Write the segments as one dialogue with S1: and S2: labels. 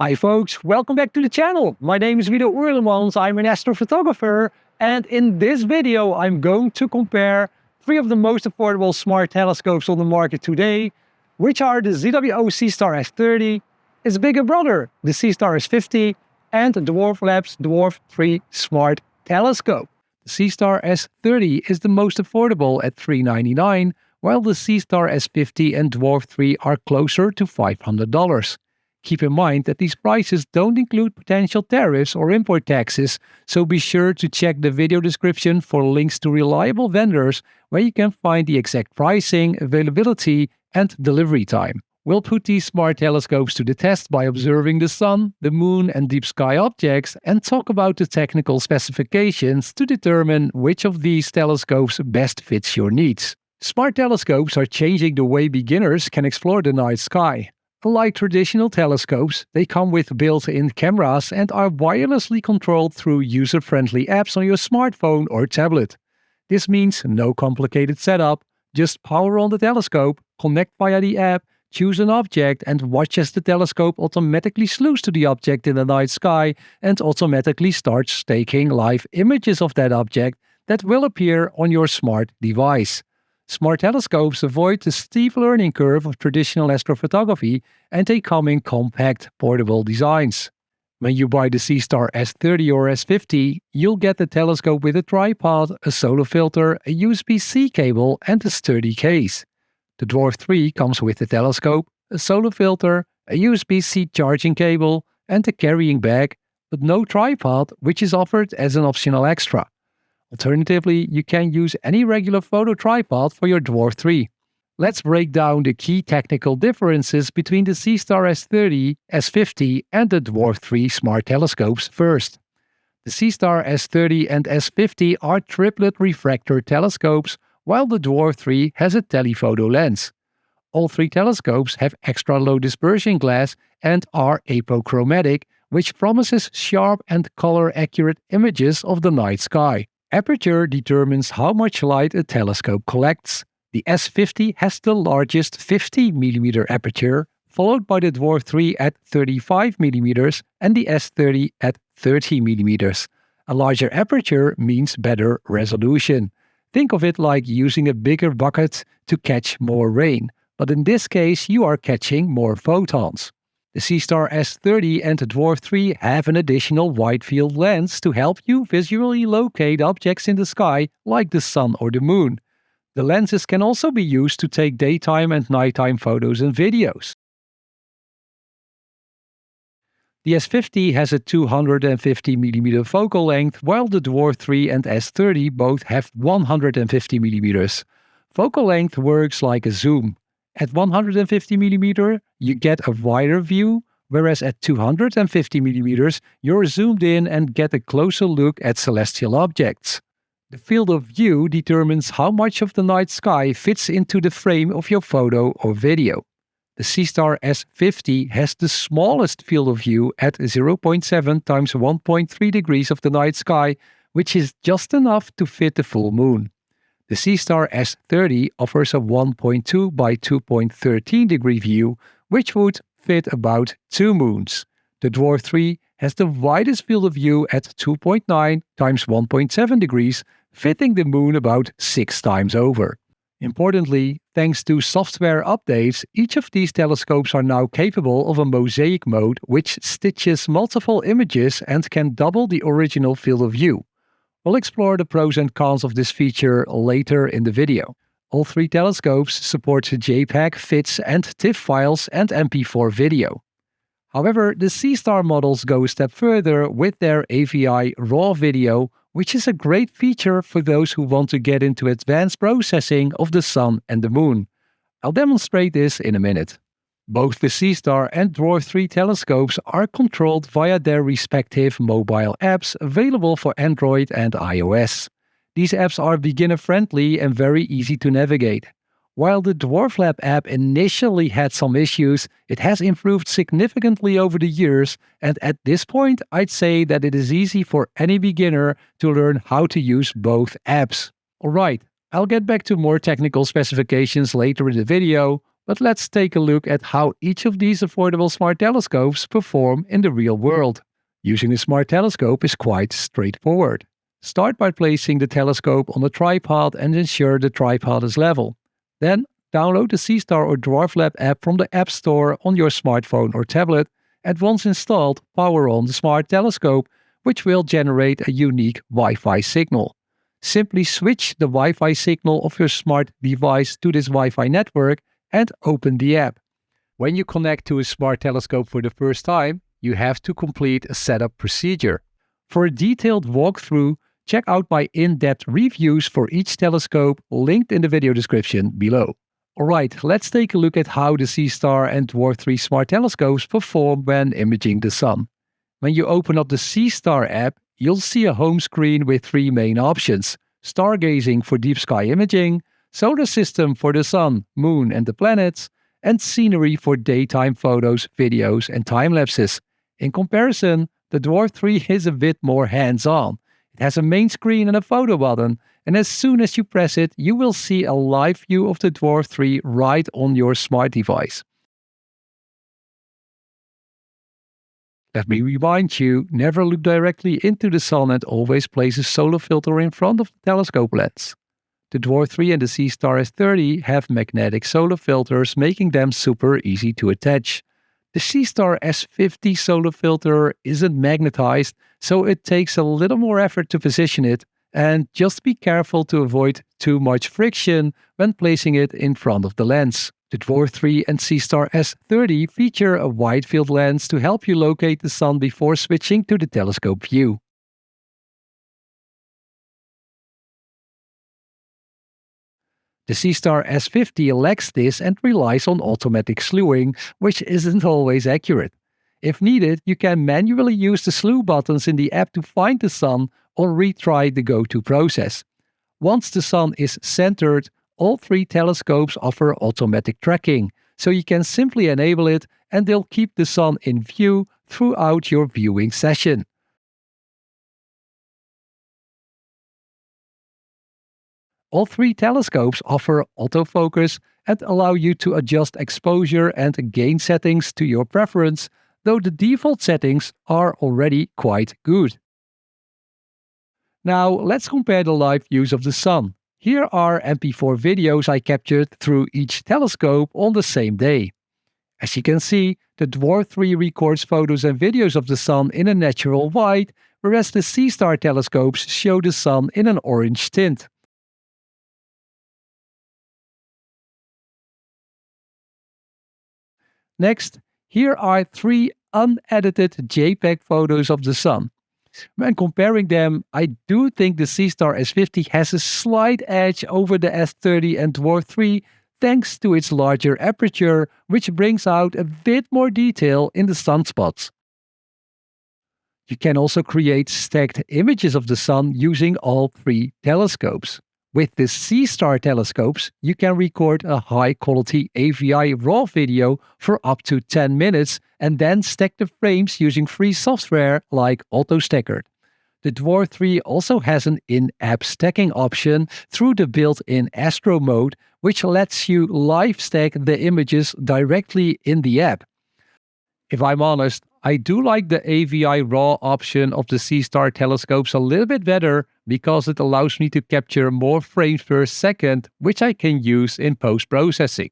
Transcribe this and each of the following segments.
S1: Hi folks, welcome back to the channel. My name is ZWO. I'm an astrophotographer, and in this video I'm going to compare three of the most affordable smart telescopes on the market today, which are the ZWO Seestar S30, its bigger brother, the Seestar S50, and the Dwarf Labs Dwarf 3 Smart Telescope. The Seestar S30 is the most affordable at $399, while the Seestar S50 and Dwarf 3 are closer to $500. Keep in mind that these prices don't include potential tariffs or import taxes, so be sure to check the video description for links to reliable vendors where you can find the exact pricing, availability, and delivery time. We'll put these smart telescopes to the test by observing the sun, the moon, and deep sky objects, and talk about the technical specifications to determine which of these telescopes best fits your needs. Smart telescopes are changing the way beginners can explore the night sky. Unlike traditional telescopes, they come with built-in cameras and are wirelessly controlled through user-friendly apps on your smartphone or tablet. This means no complicated setup, just power on the telescope, connect via the app, choose an object and watch as the telescope automatically slews to the object in the night sky and automatically starts taking live images of that object that will appear on your smart device. Smart telescopes avoid the steep learning curve of traditional astrophotography, and they come in compact, portable designs. When you buy the Seestar S30 or S50, you'll get the telescope with a tripod, a solar filter, a USB-C cable, and a sturdy case. The Dwarf 3 comes with the telescope, a solar filter, a USB-C charging cable, and a carrying bag, but no tripod, which is offered as an optional extra. Alternatively, you can use any regular photo tripod for your Dwarf 3. Let's break down the key technical differences between the Seestar S30, S50 and the Dwarf 3 smart telescopes first. The Seestar S30 and S50 are triplet refractor telescopes, while the Dwarf 3 has a telephoto lens. All three telescopes have extra low dispersion glass and are apochromatic, which promises sharp and color-accurate images of the night sky. Aperture determines how much light a telescope collects. The S50 has the largest 50mm aperture, followed by the Dwarf 3 at 35mm and the S30 at 30mm. A larger aperture means better resolution. Think of it like using a bigger bucket to catch more rain, but in this case you are catching more photons. The Seestar S30 and the Dwarf 3 have an additional wide-field lens to help you visually locate objects in the sky like the sun or the moon. The lenses can also be used to take daytime and nighttime photos and videos. The S50 has a 250mm focal length, while the Dwarf 3 and S30 both have 150mm. Focal length works like a zoom. At 150mm, you get a wider view, whereas at 250mm, you're zoomed in and get a closer look at celestial objects. The field of view determines how much of the night sky fits into the frame of your photo or video. The Seestar S50 has the smallest field of view at 0.7 times 1.3 degrees of the night sky, which is just enough to fit the full moon. The Seestar S30 offers a 1.2 by 2.13 degree view, which would fit about 2 moons. The Dwarf 3 has the widest field of view at 2.9 times 1.7 degrees, fitting the moon about 6 times over. Importantly, thanks to software updates, each of these telescopes are now capable of a mosaic mode, which stitches multiple images and can double the original field of view. We'll explore the pros and cons of this feature later in the video. All three telescopes support JPEG, FITS and TIFF files and MP4 video. However, the Seestar models go a step further with their AVI RAW video, which is a great feature for those who want to get into advanced processing of the sun and the moon. I'll demonstrate this in a minute. Both the Seestar and Dwarf 3 telescopes are controlled via their respective mobile apps available for Android and iOS. These apps are beginner-friendly and very easy to navigate. While the Dwarf Lab app initially had some issues, it has improved significantly over the years, and at this point I'd say that it is easy for any beginner to learn how to use both apps. Alright, I'll get back to more technical specifications later in the video. But let's take a look at how each of these affordable smart telescopes perform in the real world. Using a smart telescope is quite straightforward. Start by placing the telescope on a tripod and ensure the tripod is level. Then, download the Seestar or Dwarf Lab app from the App Store on your smartphone or tablet, and once installed, power on the smart telescope, which will generate a unique Wi-Fi signal. Simply switch the Wi-Fi signal of your smart device to this Wi-Fi network and open the app. When you connect to a smart telescope for the first time, you have to complete a setup procedure. For a detailed walkthrough, check out my in-depth reviews for each telescope linked in the video description below. Alright, let's take a look at how the Seestar and Dwarf 3 smart telescopes perform when imaging the Sun. When you open up the Seestar app, you'll see a home screen with three main options: stargazing for deep sky imaging, solar system for the Sun, Moon and the planets, and scenery for daytime photos, videos and time-lapses. In comparison, the Dwarf 3 is a bit more hands-on. It has a main screen and a photo button, and as soon as you press it, you will see a live view of the Dwarf 3 right on your smart device. Let me remind you, never look directly into the Sun and always place a solar filter in front of the telescope lens. The Dwarf 3 and the Seestar S30 have magnetic solar filters, making them super easy to attach. The Seestar S50 solar filter isn't magnetized, so it takes a little more effort to position it, and just be careful to avoid too much friction when placing it in front of the lens. The Dwarf 3 and Seestar S30 feature a wide field lens to help you locate the Sun before switching to the telescope view. The Seestar S50 lacks this and relies on automatic slewing, which isn't always accurate. If needed, you can manually use the slew buttons in the app to find the Sun or retry the go-to process. Once the Sun is centered, all three telescopes offer automatic tracking, so you can simply enable it and they'll keep the Sun in view throughout your viewing session. All three telescopes offer autofocus and allow you to adjust exposure and gain settings to your preference, though the default settings are already quite good. Now let's compare the live views of the Sun. Here are MP4 videos I captured through each telescope on the same day. As you can see, the Dwarf 3 records photos and videos of the Sun in a natural white, whereas the Seestar telescopes show the Sun in an orange tint. Next, here are three unedited JPEG photos of the Sun. When comparing them, I do think the Seestar S50 has a slight edge over the S30 and Dwarf 3 thanks to its larger aperture, which brings out a bit more detail in the sunspots. You can also create stacked images of the Sun using all three telescopes. With the Seestar telescopes, you can record a high-quality AVI RAW video for up to 10 minutes and then stack the frames using free software like AutoStacker. The Dwarf 3 also has an in-app stacking option through the built-in Astro mode, which lets you live stack the images directly in the app. If I'm honest, I do like the AVI RAW option of the Seestar telescopes a little bit better because it allows me to capture more frames per second, which I can use in post-processing.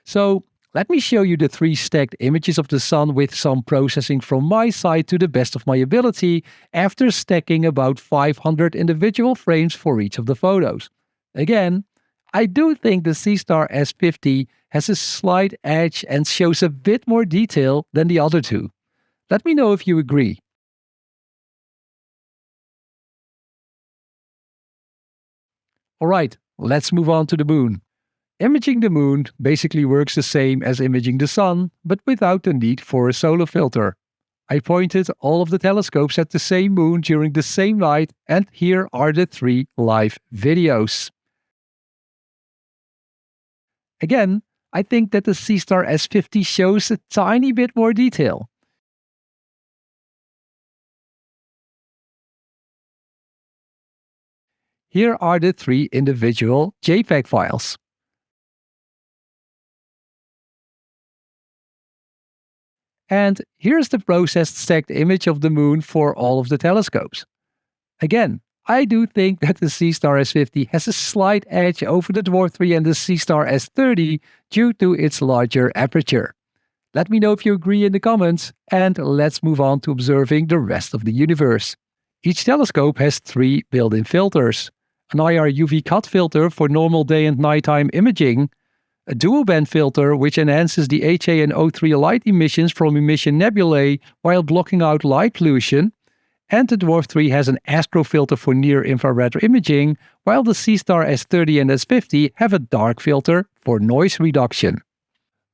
S1: So, let me show you the three stacked images of the Sun with some processing from my side to the best of my ability after stacking about 500 individual frames for each of the photos. Again, I do think the Seestar S50 has a slight edge and shows a bit more detail than the other two. Let me know if you agree. Alright, let's move on to the Moon. Imaging the Moon basically works the same as imaging the Sun, but without the need for a solar filter. I pointed all of the telescopes at the same moon during the same night, and here are the three live videos. Again, I think that the Seestar S50 shows a tiny bit more detail. Here are the three individual JPEG files. And here's the processed stacked image of the moon for all of the telescopes. Again, I do think that the Seestar S50 has a slight edge over the Dwarf 3 and the Seestar S30 due to its larger aperture. Let me know if you agree in the comments, and let's move on to observing the rest of the universe. Each telescope has 3 built-in filters: an IR UV cut filter for normal day and nighttime imaging, a dual band filter which enhances the HA and O3 light emissions from emission nebulae while blocking out light pollution, and the Dwarf 3 has an astrofilter for near-infrared imaging, while the Seestar S30 and S50 have a dark filter for noise reduction.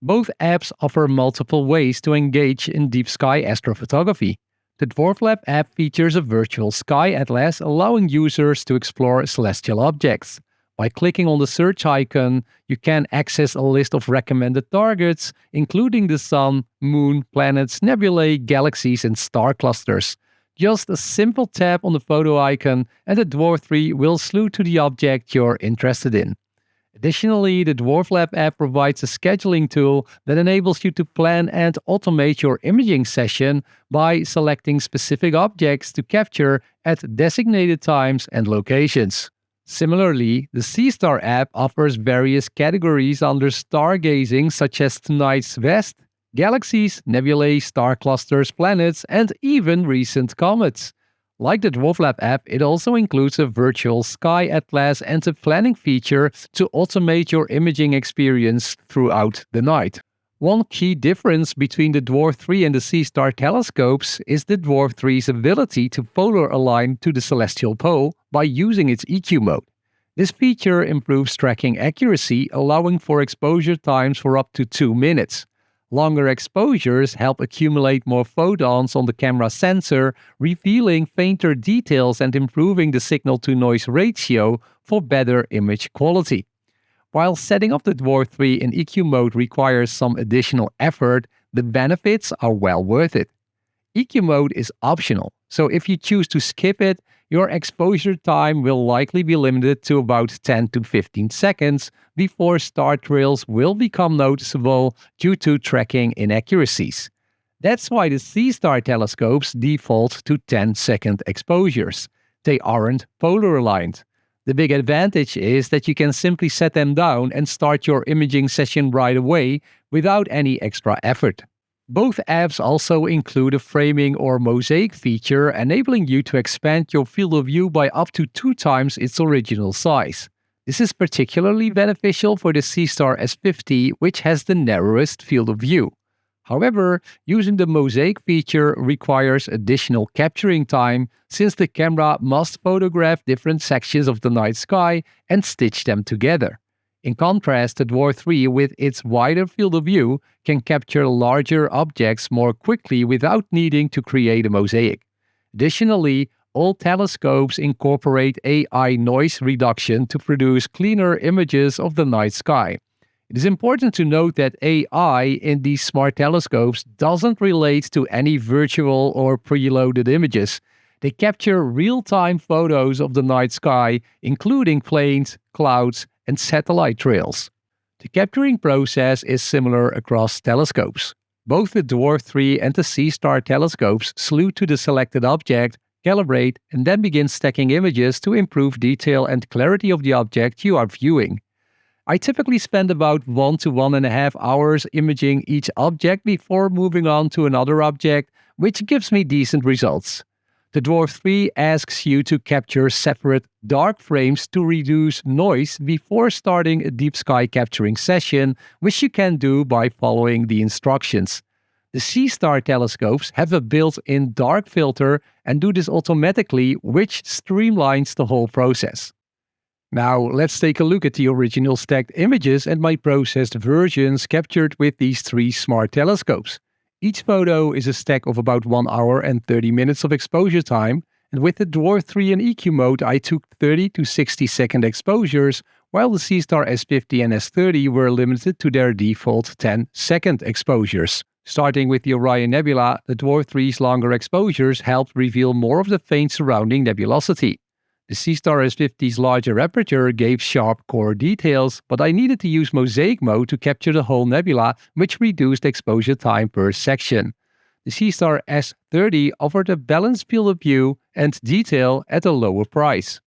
S1: Both apps offer multiple ways to engage in deep sky astrophotography. The Dwarf Lab app features a virtual sky atlas allowing users to explore celestial objects. By clicking on the search icon, you can access a list of recommended targets, including the Sun, Moon, planets, nebulae, galaxies, and star clusters. Just a simple tap on the photo icon and the Dwarf 3 will sleuth to the object you're interested in. Additionally, the Dwarf Lab app provides a scheduling tool that enables you to plan and automate your imaging session by selecting specific objects to capture at designated times and locations. Similarly, the Seestar app offers various categories under stargazing, such as tonight's best, galaxies, nebulae, star clusters, planets, and even recent comets. Like the Dwarf Lab app, it also includes a virtual sky atlas and a planning feature to automate your imaging experience throughout the night. One key difference between the Dwarf 3 and the Seestar telescopes is the Dwarf 3's ability to polar align to the celestial pole by using its EQ mode. This feature improves tracking accuracy, allowing for exposure times for up to 2 minutes. Longer exposures help accumulate more photons on the camera sensor, revealing fainter details and improving the signal-to-noise ratio for better image quality. While setting up the Dwarf 3 in EQ mode requires some additional effort, the benefits are well worth it. EQ mode is optional, so if you choose to skip it, your exposure time will likely be limited to about 10 to 15 seconds before star trails will become noticeable due to tracking inaccuracies. That's why the Seestar telescopes default to 10-second exposures. They aren't polar aligned. The big advantage is that you can simply set them down and start your imaging session right away without any extra effort. Both apps also include a framing or mosaic feature, enabling you to expand your field of view by up to 2 times its original size. This is particularly beneficial for the Seestar S50, which has the narrowest field of view. However, using the mosaic feature requires additional capturing time, since the camera must photograph different sections of the night sky and stitch them together. In contrast, the Dwarf 3, with its wider field of view, can capture larger objects more quickly without needing to create a mosaic. Additionally, all telescopes incorporate AI noise reduction to produce cleaner images of the night sky. It is important to note that AI in these smart telescopes doesn't relate to any virtual or preloaded images. They capture real-time photos of the night sky, including planes, clouds, and satellite trails. The capturing process is similar across telescopes. Both the Dwarf 3 and the Seestar telescopes sleuth to the selected object, calibrate, and then begin stacking images to improve detail and clarity of the object you are viewing. I typically spend about 1 to 1.5 hours imaging each object before moving on to another object, which gives me decent results. The Dwarf 3 asks you to capture separate dark frames to reduce noise before starting a deep sky capturing session, which you can do by following the instructions. The Seestar telescopes have a built-in dark filter and do this automatically, which streamlines the whole process. Now let's take a look at the original stacked images and my processed versions captured with these 3 smart telescopes. Each photo is a stack of about 1 hour and 30 minutes of exposure time, and with the Dwarf 3 in EQ mode I took 30 to 60 second exposures, while the Seestar S50 and S30 were limited to their default 10-second exposures. Starting with the Orion Nebula, the Dwarf 3's longer exposures helped reveal more of the faint surrounding nebulosity. The Seestar S50's larger aperture gave sharp core details, but I needed to use mosaic mode to capture the whole nebula, which reduced exposure time per section. The Seestar S30 offered a balanced field of view and detail at a lower price.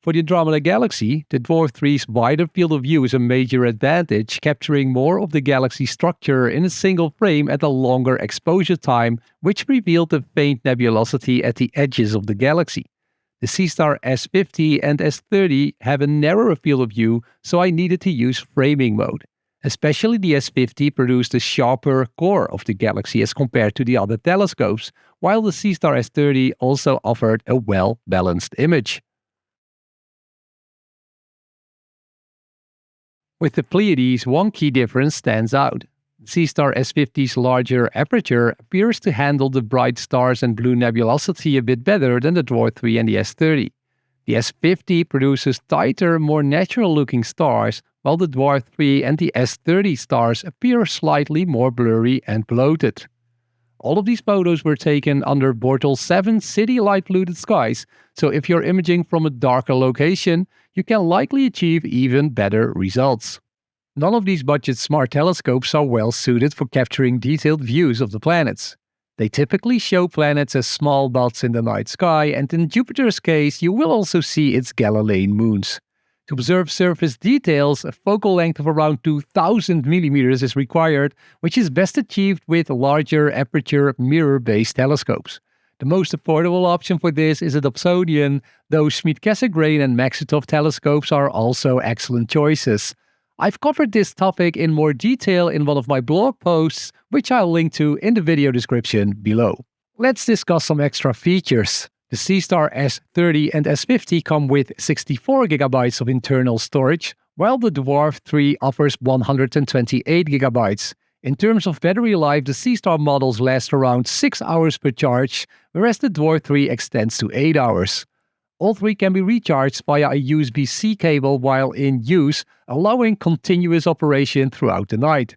S1: For the Andromeda Galaxy, the Dwarf 3's wider field of view is a major advantage, capturing more of the galaxy structure in a single frame at a longer exposure time, which revealed the faint nebulosity at the edges of the galaxy. The Seestar S50 and S30 have a narrower field of view, so I needed to use framing mode. Especially the S50 produced a sharper core of the galaxy as compared to the other telescopes, while the Seestar S30 also offered a well-balanced image. With the Pleiades, one key difference stands out. The Seestar S50's larger aperture appears to handle the bright stars and blue nebulosity a bit better than the Dwarf 3 and the S30. The S50 produces tighter, more natural-looking stars, while the Dwarf 3 and the S30 stars appear slightly more blurry and bloated. All of these photos were taken under Bortle 7 city light-polluted skies, so if you're imaging from a darker location, you can likely achieve even better results. None of these budget smart telescopes are well suited for capturing detailed views of the planets. They typically show planets as small dots in the night sky, and in Jupiter's case, you will also see its Galilean moons. To observe surface details, a focal length of around 2000 mm is required, which is best achieved with larger aperture mirror-based telescopes. The most affordable option for this is a Dobsonian, though Schmidt-Cassegrain and Maxitov telescopes are also excellent choices. I've covered this topic in more detail in one of my blog posts, which I'll link to in the video description below. Let's discuss some extra features. The Seestar S30 and S50 come with 64 GB of internal storage, while the Dwarf 3 offers 128 GB. In terms of battery life, the Seestar models last around 6 hours per charge, whereas the Dwarf 3 extends to 8 hours. All three can be recharged via a USB-C cable while in use, allowing continuous operation throughout the night.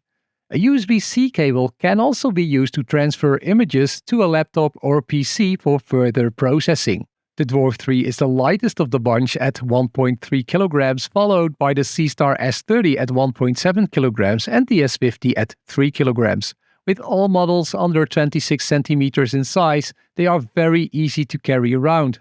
S1: A USB-C cable can also be used to transfer images to a laptop or PC for further processing. The Dwarf 3 is the lightest of the bunch at 1.3 kilograms, followed by the Seestar S30 at 1.7 kilograms and the S50 at 3 kilograms. With all models under 26 centimeters in size, they are very easy to carry around.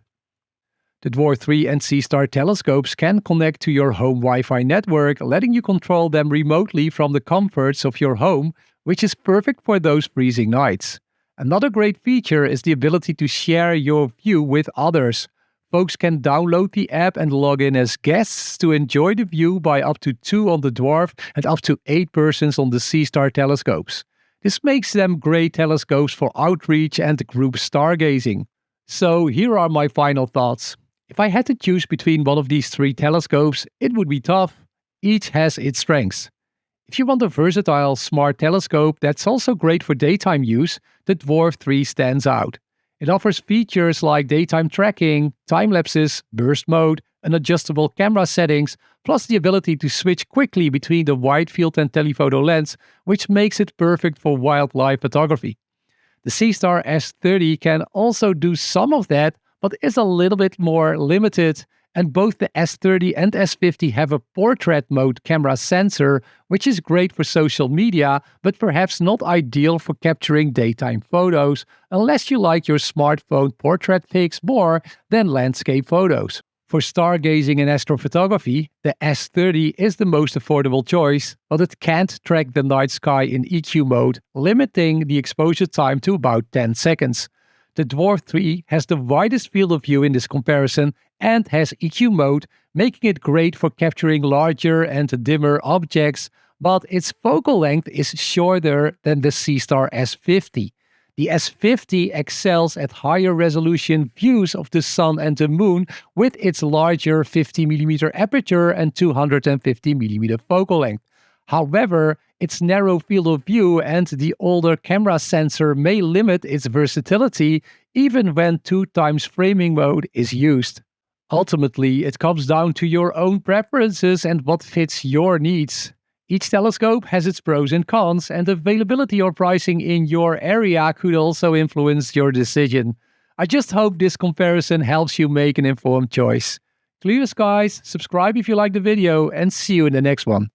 S1: The Dwarf 3 and Seestar telescopes can connect to your home Wi-Fi network, letting you control them remotely from the comforts of your home, which is perfect for those freezing nights. Another great feature is the ability to share your view with others. Folks can download the app and log in as guests to enjoy the view by up to 2 on the Dwarf and up to 8 persons on the Seestar telescopes. This makes them great telescopes for outreach and group stargazing. So here are my final thoughts. If I had to choose between one of these three telescopes, it would be tough. Each has its strengths. If you want a versatile, smart telescope that's also great for daytime use, the Dwarf 3 stands out. It offers features like daytime tracking, time-lapses, burst mode, and adjustable camera settings, plus the ability to switch quickly between the wide field and telephoto lens, which makes it perfect for wildlife photography. The Seestar S30 can also do some of that, but is a little bit more limited, and both the S30 and S50 have a portrait mode camera sensor, which is great for social media, but perhaps not ideal for capturing daytime photos, unless you like your smartphone portrait pics more than landscape photos. For stargazing and astrophotography, the S30 is the most affordable choice, but it can't track the night sky in EQ mode, limiting the exposure time to about 10 seconds. The Dwarf 3 has the widest field of view in this comparison and has EQ mode, making it great for capturing larger and dimmer objects, but its focal length is shorter than the Seestar S50. The S50 excels at higher resolution views of the Sun and the Moon with its larger 50mm aperture and 250mm focal length. However, its narrow field of view and the older camera sensor may limit its versatility even when 2x framing mode is used. Ultimately, it comes down to your own preferences and what fits your needs. Each telescope has its pros and cons, and availability or pricing in your area could also influence your decision. I just hope this comparison helps you make an informed choice. Clear skies, subscribe if you like the video, and see you in the next one.